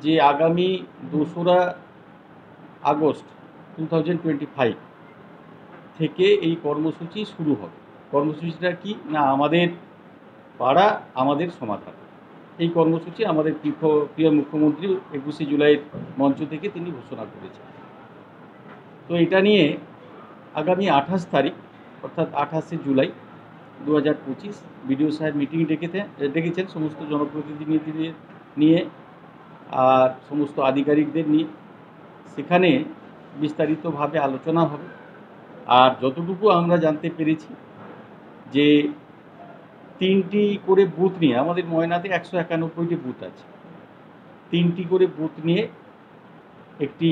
যে আগামী 2রা আগস্ট 2025 থেকে এই কর্মসূচি শুরু হবে। কর্মসূচিটা কি না, আমাদের পাড়া আমাদের সমাধান। এই কর্মসূচি আমাদের প্রিয় মুখ্যমন্ত্রী 21শে জুলাইয়ের মঞ্চ থেকে তিনি ঘোষণা করেছেন। তো এটা নিয়ে আগামী 28 তারিখ অর্থাৎ 28শে জুলাই 2025 বিডিও সাহেব মিটিং ডেকেছেন সমস্ত জনপ্রতিনিধিদের নিয়ে আর সমস্ত আধিকারিকদের নিয়ে। সেখানে বিস্তারিতভাবে আলোচনা হবে। আর যতটুকু আমরা জানতে পেরেছি যে 3টি করে বুথ নিয়ে, আমাদের ময়নাতে 191টি বুথ আছে, 3টি করে বুথ নিয়ে একটি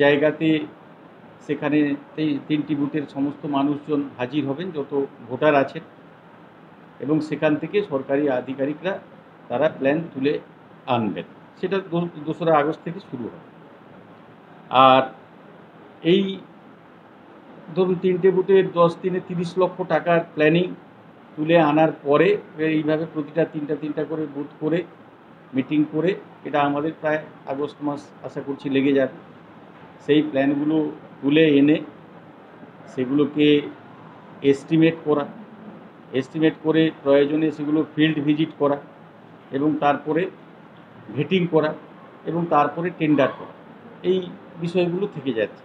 জায়গাতে সেখানে 3টি বুথের সমস্ত মানুষজন হাজির হবেন, যত ভোটার আছেন, এবং সেখান থেকে সরকারি আধিকারিকরা তারা প্ল্যান তুলে আনবেন। সেটা 2রা আগস্ট থেকে শুরু হবে। আর এই ধরুন 3টে বুথের 10 দিনে 30 লক্ষ টাকার প্ল্যানিং তুলে আনার পরে এইভাবে প্রতিটা 3টা করে বুথ করে মিটিং করে এটা আমাদের প্রায় আগস্ট মাস আশা করছি লেগে যাবে। সেই প্ল্যানগুলো তুলে এনে সেগুলোকে এস্টিমেট করে প্রয়োজনে সেগুলো ফিল্ড ভিজিট করা এবং তারপরে ভেটিং করা এবং তারপরে টেন্ডার করা, এই বিষয়গুলো থেকে যাচ্ছে।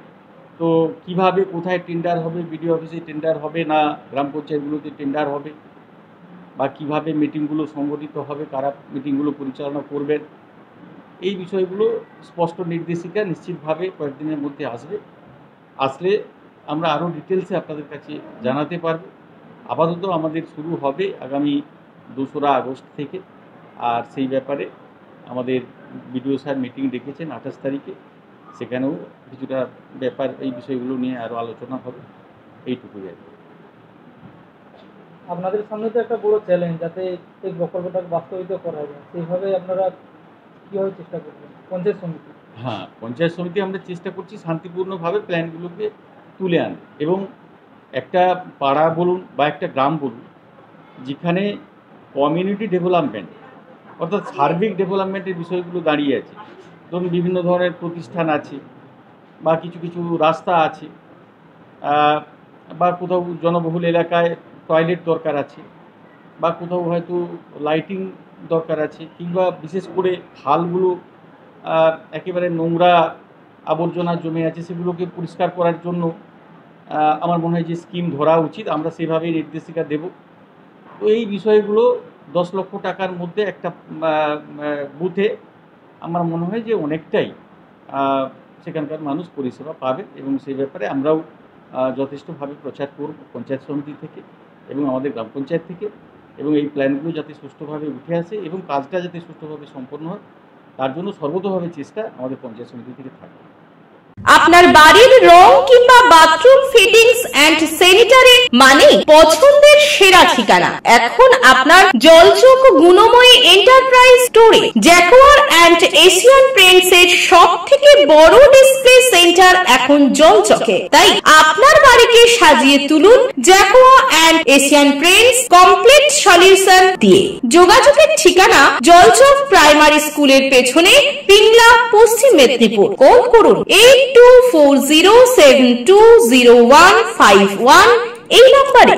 তো কিভাবে কোথায় টেন্ডার হবে, বিডিও অফিসে টেন্ডার হবে না গ্রাম পঞ্চায়েতগুলোতে টেন্ডার হবে, বা কিভাবে মিটিংগুলো সংগঠিত হবে, কারা মিটিংগুলো পরিচালনা করবেন, এই বিষয়গুলো স্পষ্ট নির্দেশিকা নিশ্চিতভাবে কয়েকদিনের মধ্যে আসলে আমরা আরও ডিটেলসে আপনাদের কাছে জানাতে পারব। আপাতত আমাদের শুরু হবে আগামী 2রা আগস্ট থেকে। আর সেই ব্যাপারে আমাদের বিডিও স্যার মিটিং ডেকেছেন 28 তারিখে, সেখানেও কিছুটা ব্যাপার এই বিষয়গুলো নিয়ে আরও আলোচনা হবে। এইটুকুই আর কি। আপনাদের সামনে তো একটা বড় চ্যালেঞ্জ, যাতে এই প্রকল্পটাকে বাস্তবায়িত করা যায়, সেইভাবে আপনারা কীভাবে চেষ্টা করবেন? পঞ্চায়েত সমিতি, হ্যাঁ, পঞ্চায়েত সমিতি আমরা চেষ্টা করছি শান্তিপূর্ণভাবে প্ল্যানগুলোকে তুলে আনতে, এবং একটা পাড়া বলুন বা একটা গ্রাম বলুন যেখানে কমিউনিটি ডেভেলপমেন্ট অর্থাৎ সার্বিক ডেভেলপমেন্টের বিষয়গুলো দাঁড়িয়ে আছে। ধরুন বিভিন্ন ধরনের প্রতিষ্ঠান আছে, বা কিছু কিছু রাস্তা আছে, বা কোথাও জনবহুল এলাকায় টয়লেট দরকার আছে, বা কোথাও হয়তো লাইটিং দরকার আছে, কিংবা বিশেষ করে খালগুলো একেবারে নোংরা আবর্জনা জমে আছে, সেগুলোকে পরিষ্কার করার জন্য আমার মনে হয় যে স্কিম ধরা উচিত। আমরা সেভাবেই নির্দেশিকা দেব। তো এই বিষয়গুলো 10 লক্ষ টাকার মধ্যে একটা বুথে আমার মনে হয় যে অনেকটাই সেখানকার মানুষ পরিষেবা পাবে, এবং সেই ব্যাপারে আমরাও যথেষ্টভাবে প্রচার করব পঞ্চায়েত সমিতি থেকে এবং আমাদের গ্রাম পঞ্চায়েত থেকে, এবং এই প্ল্যানগুলো যাতে সুষ্ঠুভাবে উঠে আসে এবং কাজটা যাতে সুষ্ঠুভাবে সম্পন্ন হয় তার জন্য সর্বতোভাবে চেষ্টা আমাদের পঞ্চায়েত সমিতি থেকে থাকবে। আপনার বাড়ির রং কিংবা বাথরুম ফিটিংস এন্ড স্যানিটারি মানে পছন্দের সেরা ঠিকানা এখন আপনার জলচক গুণময়ী এন্টারপ্রাইজ স্টোরে। জ্যাকোয়ার এন্ড এশিয়ান পেইন্টস এর সবথেকে বড় ডিসপ্লে সেন্টার এখন জলচকে, তাই আপনার বাড়িকে সাজিয়ে তুলুন Jaquar and Asian Paints complete solution দিয়ে। যোগাযোগের ঠিকানা জলচক প্রাইমারি স্কুলের পেছনে, পিংলা, পশ্চিম মেদিনীপুর। কল করুন 8240720151 এই নম্বরে।